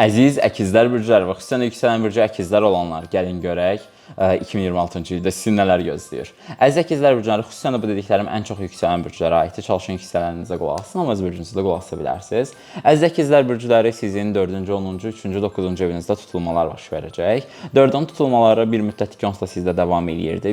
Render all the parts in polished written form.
Əziz əkizlər bürcləri və xüsusən yüksələn bürcü əkizlər olanlar, gəlin görək 2026-cı ildə sizi nələr gözləyir. Əziz əkizlər bürcləri, xüsusən də bu dediklərim ən çox yüksələn bürclərə aiddir. Çalışın yüksələnizə qulaq asın, amma öz bürcünüzə də qulaq asa bilərsiniz. Əziz əkizlər bürcləri sizin 4-cü, 10-cu, 3-cü, 9-cu evinizdə tutulmalar baş verəcək. 4-ün tutulmaları bir müddətlik onsuz da sizdə davam eləyirdi.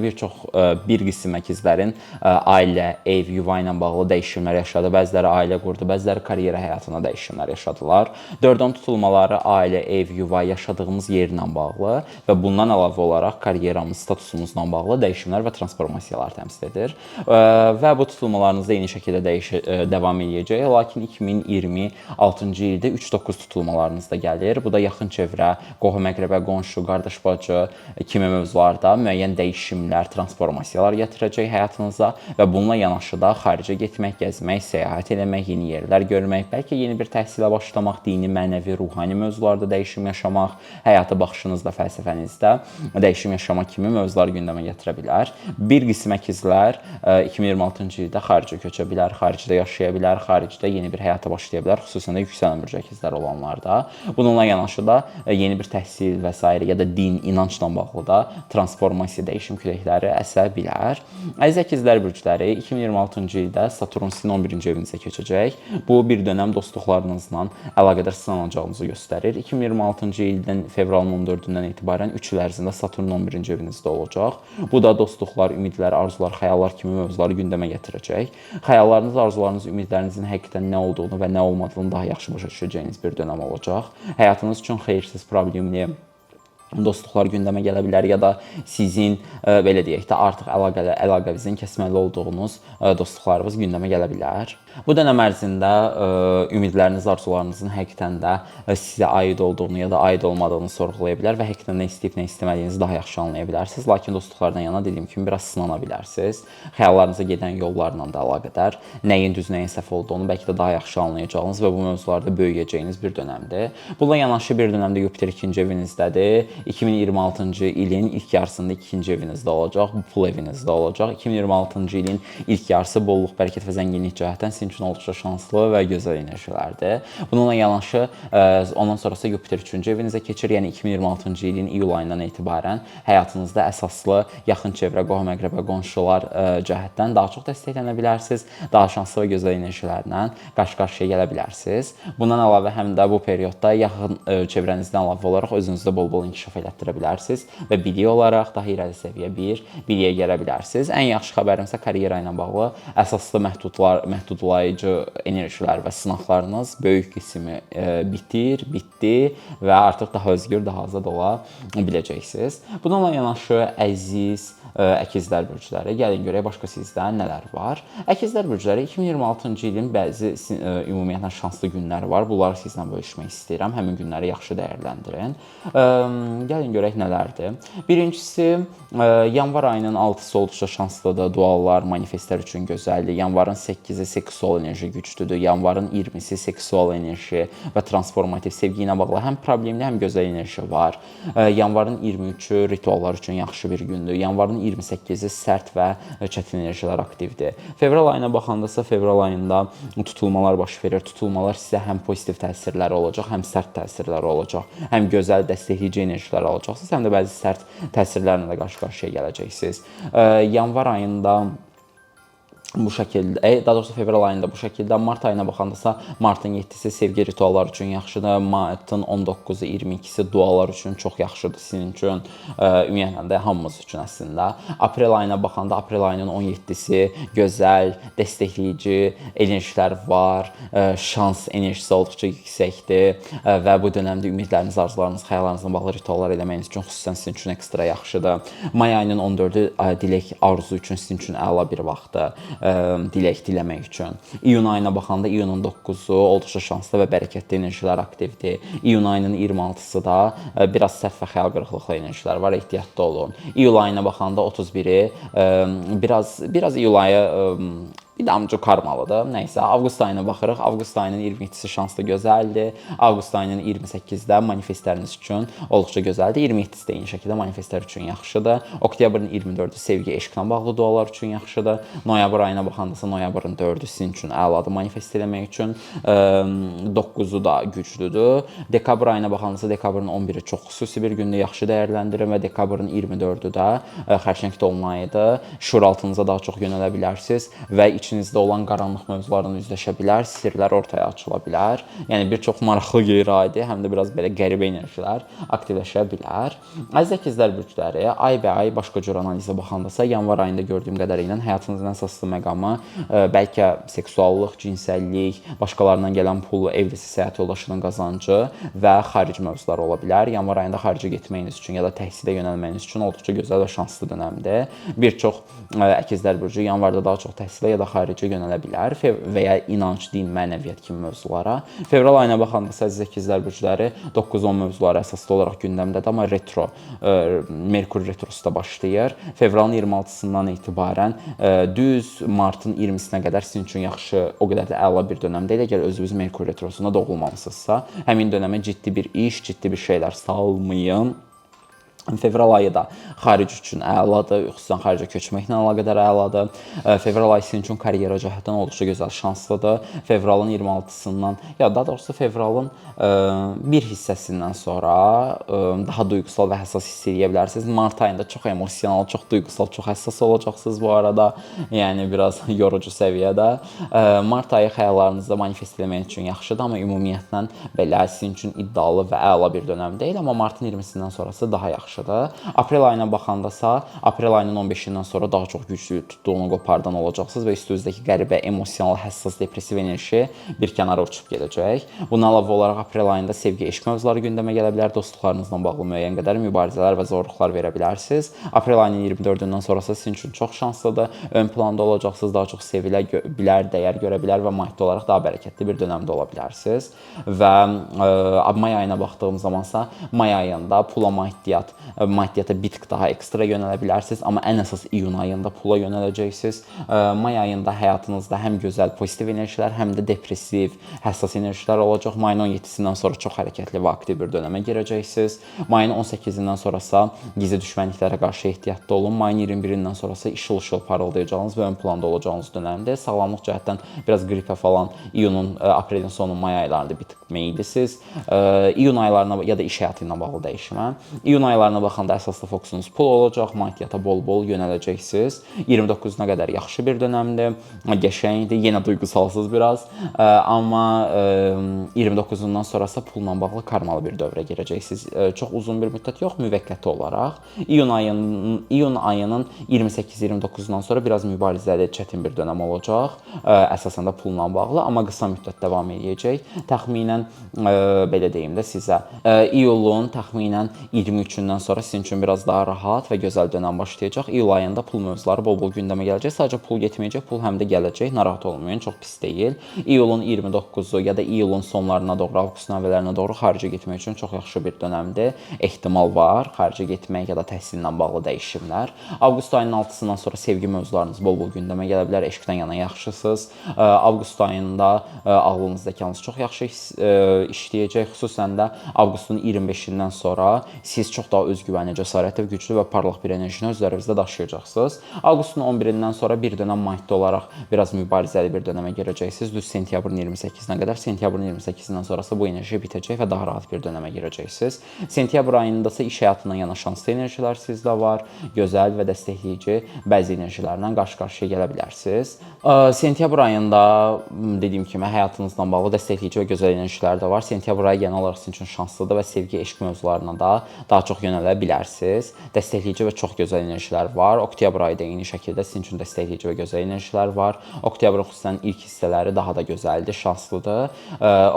Bir qism əkizlərin ailə, ev, yuva ilə bağlı dəyişimlər yaşadı. Bəziləri ailə qurdu, bəziləri karyera həyatında dəyişimlər yaşadılar. 4-ün tutulmaları ailə, ev, yuva, yaşadığımız yerlə bağlı və bundan əlavə olaraq karyeramız, statusumuzla bağlı dəyişimlər və transformasiyalar təmsil edir. Və bu tutulmalarınızda eyni şəkildə davam eləyəcək. Lakin 2026-cı ildə 3-9 tutulmalarınız da gəlir. Bu da yaxın çevrə, qohum-əqrəbə, qonşu, qardaş bacı kimi mövzularda müəyyən dəyişimlər, transformasiyalar gətirəcək həyatınıza və bununla yanaşı da xaricə getmək, gəzmək, səyahət etmək, yeni yerlər görmək, bəlkə yeni bir təhsilə başlamaq, dini, mənəvi, ruhani mövzularda dəyişim yaşamaq, həyata baxışınızda, fəlsəfənizdə dəyişim yaşamaq kimi mövzuları gündəmə gətirə bilər. Bir qism əkizlər 2026-cı ildə xaricə köçə bilər, xaricdə yaşaya bilər, xaricdə yeni bir həyata başlaya bilər, xüsusən də yüksələn bürcü əkizlər olanlarda. Bununla yanaşı da yeni bir təhsil və s. ya da din, inancla bağlı da transformasiya, dəyişim küləkləri əsə bilər. Əziz əkizlər bürcləri, 2026-cı ildə Saturn sizin 11-ci evinizə keçəcək. Bu bir dönəm dostluqlarınızla əlaqədar sınanacağınızı göstərir. 2026-cı ildən fevralın 14-dən etibarən 3 il ərzində Saturn 11-ci evinizdə olacaq. Bu da dostluqlar, ümidlər, arzular, xəyallar kimi mövzuları gündəmə gətirəcək. Xəyallarınız, arzularınız, ümidlərinizin həqiqətən nə olduğunu və nə olmadığını daha yaxşı başa düşəcəyiniz bir dönəm olacaq. Həyatınız üçün xeyirsiz, problemli dostluqlar gündəmə gələ bilər ya da sizin belə deyək də artıq əlaqənizin kəsməli olduğunuz dostluqlarınız gündəmə gələ bilər. Bu dönəm ərzində ümidləriniz, arzularınızın həqiqətən də sizə aid olduğunu ya da aid olmadığını sorğulaya bilər və həqiqətən nə istəyib, nə istəmədiyinizi daha yaxşı anlaya bilərsiniz. Lakin dostluqlardan yana dediyim kimi biraz sınana bilərsiniz. Xəyallarınıza gedən yollarla da əlaqədar nəyin düz, nəyin səhv olduğunu bəlkə də daha yaxşı anlayacağınız və bu mövzularda böyüyəcəyiniz bir dönəmdir. Bununla yanaşı bir dönəmdə Yupiter 2-ci evinizdədir. 2026-cı ilin ilk yarısında 2-ci evinizdə olacaq, bu pul evinizdə olacaq. 2026-cı ilin ilk yarısı bolluq, bərəkət və zənginlik cəhətdən sizin üçün olduqca şanslı və gözəl enerjilərdir. Bununla yanaşı, ondan sonrası Yupiter 3-cü evinizə keçir. Yəni 2026-cı ilin iyul ayından etibarən həyatınızda əsaslı yaxın çevrə, qohum-əqrəbə, qonşular cəhətdən daha çox dəstəklənə bilərsiniz. Daha şanslı və gözəl enerjilərlə qarşı-qarşıya gələ bilərsiniz. Bundan əlavə həm də bu periodda yaxın çevrənizdən əlavə olaraq özünüzdə bol-bol inkişaf elətdirə bilərsiniz və bilik olaraq daha irəli səviyyə bir biliyə gələ bilərsiniz. Ən yaxşı xəbərimsə karyera ilə bağlı əsaslı məhdudlayıcı enerjilər və sınaqlarınız böyük qismi bitdi və artıq daha özgür, daha azad ola biləcəksiniz. Bununla yanaşı əziz əkizlər bürcləri, gəlin görək başqa sizdə nələr var. Əkizlər bürcləri, 2026-cı ilin bəzi ümumiyyətlə şanslı günləri var. Bunları sizlə bölüşmək istəyirəm. Həmin günləri yaxşı dəyərləndirin. Gəlin görək nələrdir. Birincisi, yanvar ayının 6-sı olduqca şanslıdır. Duallar, manifestlər üçün gözəldir. Yanvarın 8-i seksual enerji güclüdür. Yanvarın 20-si seksual enerji və transformativ sevgi ilə bağlı həm problemli, həm gözəl enerji var. Yanvarın 23-ü rituallar üçün yaxşı bir gündür. Yanvarın 28-i sərt və çətin enerjilər aktivdir. Fevral ayına baxandasa, fevral ayında tutulmalar baş verir. Tutulmalar sizə həm pozitiv təsirləri olacaq, həm sərt təsirləri olacaq. Həm gözəl, dəstəkləyici enerjilər alacaqsınız, həm də bəzi sərt təsirlərlə də qarşı-qarşıya gələcəksiniz. Yanvar ayında bu şəkildə, daha doğrusu fevral ayında bu şəkildə, mart ayına baxandasa, martın 7-si sevgi ritualları üçün yaxşıdır, martın 19-u, 22-si dualar üçün çox yaxşıdır sizin üçün, ümumiyyətlə də hamımız üçün əslində. Aprel ayına baxanda, aprel ayının 17-si gözəl, dəstəkləyici enerjilər var, şans enerjisi olduqca yüksəkdir və bu dönəmdə ümidləriniz, arzularınız, xəyallarınızla bağlı rituallar eləməyiniz üçün xüsusən sizin üçün ekstra yaxşıdır. May ayının 14-ü dilək, arzu üçün sizin üçün əla bir vaxtdır. Dilək diləmək üçün. İyun ayına baxanda iyunun 9-u olduqca şanslı və bərəkətli enerjilər aktivdir. İyun ayının 26-sı da biraz sərt və xəyal qırıqlıqlı enerjilər var, ehtiyatlı olun. İyul ayına baxanda 31-i biraz iyul ayı bir damcı karmalıdır. Nəysə, avqust ayına baxırıq. Avqust ayının 27-si şanslı, gözəldir. Avqust ayının 28-də manifestləriniz üçün olduqca gözəldir. 27-si də eyni şəkildə manifestlər üçün yaxşıdır. Oktyabrın 24-ü sevgi, eşqlə bağlı dualar üçün yaxşıdır. Noyabr ayına baxandasa noyabrın 4-ü sizin üçün əladır manifest eləmək üçün. 9-u da güclüdür. Dekabr ayına baxandasa dekabrın 11-i çox xüsusi bir gündə yaxşı dəyərləndirin və dekabrın 24-ü də xərçəng dolunayıdır. Şuur altınıza daha çox yönələ bilərsiniz və içinizdə olan qaranlıq mövzularla üzləşə bilər, sirlər ortaya açıla bilər. Yəni bir çox maraqlı, qeyri-adi, həm də biraz belə qəribə enerjilər aktivləşə bilər. Əziz ikizlər bürcləri, ay bə ay başqa cür analizə baxandasa, yanvar ayında gördüyüm qədərilə həyatınızın əsaslı məqamı bəlkə seksuallıq, cinsəllik, başqalarından gələn pul, evlisi, səyahət yoldaşının qazancı və xarici mövzular ola bilər. Yanvar ayında xaricə getməyiniz üçün ya da təhsilə yönəlməyiniz üçün olduqca gözəl və şanslı dönəmdir. Bir çox əkizlər bürcü yanvarda daha çox təhsilə ya da xaricə yönələ bilər və ya inanc, din, mənəviyyat kimi mövzulara. Fevral ayına baxanda əziz ikizlər bürcləri 9-10 mövzuları əsaslı olaraq gündəmdədir, amma retro, Merkur retrosu da başlayır. Fevralın 26-sından etibarən düz martın 20-sinə qədər sizin üçün yaxşı, o qədər də əla bir dönəmdə. Elə gəl özünüz Merkur retrosuna doğulmamısınızsa, həmin dönəmə ciddi bir iş, ciddi bir şeylər salmayın. Fevral ayı da xaric üçün əladır, xüsusən xaricə köçməklə əlaqədar əladır. Fevral ayı sizin üçün karyera cəhətdən olduqca gözəl, şanslıdır. Fevralın 26-sından, ya daha doğrusu fevralın bir hissəsindən sonra daha duyğusal və həssas hiss edə bilərsiniz. Mart ayında çox emosional, çox duyğusal, çox həssas olacaqsınız bu arada. Yəni biraz yorucu səviyyədə. Mart ayı xəyallarınızda manifest eləmək üçün yaxşıdır, amma ümumiyyətlə belə sizin üçün iddialı və əla bir dönəm deyil, amma martın 20-sindən sonrası daha yaxşı. Aprel ayına baxandasa, aprel ayının 15-dən sonra daha çox güclü tutduğunu qopardan olacaqsınız və üstünüzdəki qəribə, emosional, həssas, depressiv enerji bir kənara uçub gedəcək. Bundan əlavə olaraq aprel ayında sevgi, eşq mövzuları gündəmə gələ bilər, dostluqlarınızla bağlı müəyyən qədər mübarizələr və zorluqlar verə bilərsiniz. Aprel ayının 24-dən sonrası sizin üçün çox şanslıdır. Ön planda olacaqsınız, daha çox sevilə bilər, dəyər görə bilər və maddi olaraq daha bərəkətli bir dönəmdə ola bilərsiniz. Və may ayına baxdığım zamansa, may ayında pula maddiyyata bir tık daha ekstra yönələ bilərsiniz, amma ən əsas iyun ayında pula yönələcəksiniz. May ayında həyatınızda həm gözəl, pozitiv enerjilər, həm də depressiv, həssas enerjilər olacaq. Mayın 17-sindən sonra çox hərəkətli və aktiv bir dönəmə girəcəksiniz. Mayın 18-dən sonrasa gizli düşmənliklərə qarşı ehtiyatlı olun. Mayın 21-dən sonrasa işıl-ışıl parıldayacağınız və ön planda olacağınız dönəmdir. Sağlamlıq cəhətdən biraz qripə falan iyunun, aprelin sonu, may aylarında bir tık meyillisiniz. İyun aylarına ya da iş həyatı ilə bağlı dəyişmə. İyun aylarına baxanda əsaslı fokusunuz pul olacaq, maddiyyata bol-bol yönələcəksiniz. 29-una qədər yaxşı bir dönəmdir, qəşəngdir, yenə duyğusalsınız biraz. Amma 29-undan sonrası pulla bağlı karmalı bir dövrə girəcəksiniz. Çox uzun bir müddət yox, müvəqqəti olaraq. İyun ayının 28-29-dan sonra biraz mübarizəli, çətin bir dönəm olacaq. Əsasən də pulla bağlı, amma qısa müddət davam edəcək. Təxminən, belə deyim də sizə, iyulun təxminən 23-dən sonra sizin üçün biraz daha rahat və gözəl dönəm başlayacaq. İyul ayında pul mövzuları bol-bol gündəmə gələcək. Sadəcə pul getməyəcək, pul həm də gələcək. Narahat olmayın, çox pis deyil. İyulun 29-u ya da iyulun sonlarına doğru, avqustun əvvəllərinə doğru xaricə getmək üçün çox yaxşı bir dönəmdir. Ehtimal var, xaricə getmək ya da təhsillə bağlı dəyişimlər. Avqust ayının 6-sından sonra sevgi mövzularınız bol-bol gündəmə gələ bilər. Eşqdən yana yaxşısınız. Avqust ayında ağlınız, zəkanız çox yaxşı işləyəcək. Xüsusən də avqustun 25-dən sonra siz çox daha özgüvənli, cəsarətli, güclü və parlaq bir enerjini özlərinizdə daşıyacaqsınız. Avqustun 11-dən sonra bir dönəm maddi olaraq biraz mübarizəli bir dönəmə girəcəksiniz. Düz sentyabrın 28-nə qədər. Sentyabrın 28-dən sonrası bu enerji bitəcək və daha rahat bir dönəmə girəcəksiniz. Sentyabr ayında isə iş həyatından yana şanslı enerjilər sizdə var. Gözəl və dəstəkləyici bəzi enerjilərlə qarşı-qarşıya gələ bilərsiniz. Sentyabr ayında dediyim kimi həyatınızla bağlı dəstəkləyici və gözəl enerjilər də var. Sentyabr ayı genel olaraq sizin üçün şanslıdır və sevgi, eşq mövzularına da daha çox yönələ bilərsiniz. Dəstəkləyici və çox gözəl enerjilər var. Oktyabr ayı da eyni şəkildə sizin üçün dəstəkləyici və gözəl enerjilər var. Oktyabrın xüsusən ilk hissələri daha da gözəldir, şanslıdır.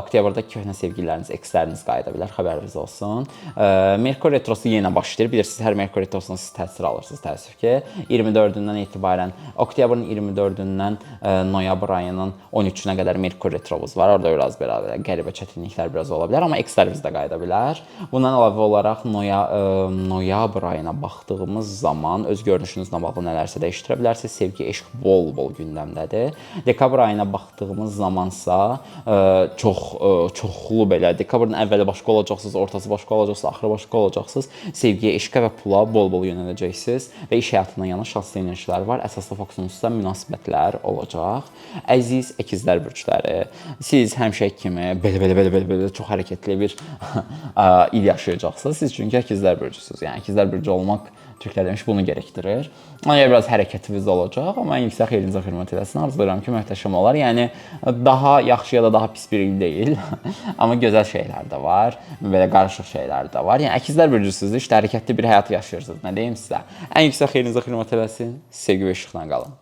Oktyabrda köhnə sevgililəriniz, eksləriniz qayıda bilər, xəbəriniz olsun. Merkur retrosu yenə başlayır. Bilirsiniz, hər Merkur retrosuna siz təsir alırsınız, təəssüf ki. 24-dən etibarən, oktyabrın 24-dən noyabr ayının 13-nə qədər Merkur retromuz var. Orada biraz belə qəribə çətinliklər biraz ola bilər, amma eksləriniz də qayıda bilər. Bundan əlavə olaraq noyabr ayına baxdığımız zaman öz görünüşünüzlə bağlı nələrsə dəyişdirə bilərsiniz. Sevgi, eşq bol-bol gündəmdədir. Dekabr ayına baxdığımız zamansa çoxlu belə dekabrın əvvəli başqa olacaqsınız, ortası başqa olacaqsınız, axırı başqa olacaqsınız. Sevgiyə, eşqə və pula bol-bol yönələcəksiniz və iş həyatından yana şanslı enerjilər var. Əsaslı fokusunuzda münasibətlər olacaq. Əziz əkizlər bürcləri, siz həmişə kimi belə çox hərəkətli bir il yaşayacaqsınız. Siz çünki əkizlər bürcüsünüz. Yəni əkizlər bürcü olmaq Türklər demiş bunu gerektirir. Ona görə biraz hərəkətiniz olacaq, amma ən yüksək xeyrinizə xidmət eləsin. Arzulayıram ki, möhtəşəm olar. Yəni daha yaxşı ya da daha pis bir il deyil. Amma gözəl şeylər də var, belə qarışıq şeylər də var. Yəni əkizlər bürcüsünüz, işte hərəkətli bir həyat yaşayırsınız. Nə deyim sizə? Ən yüksək xeyrinizə xidmət eləsin. Sevgi və işıqla qalın.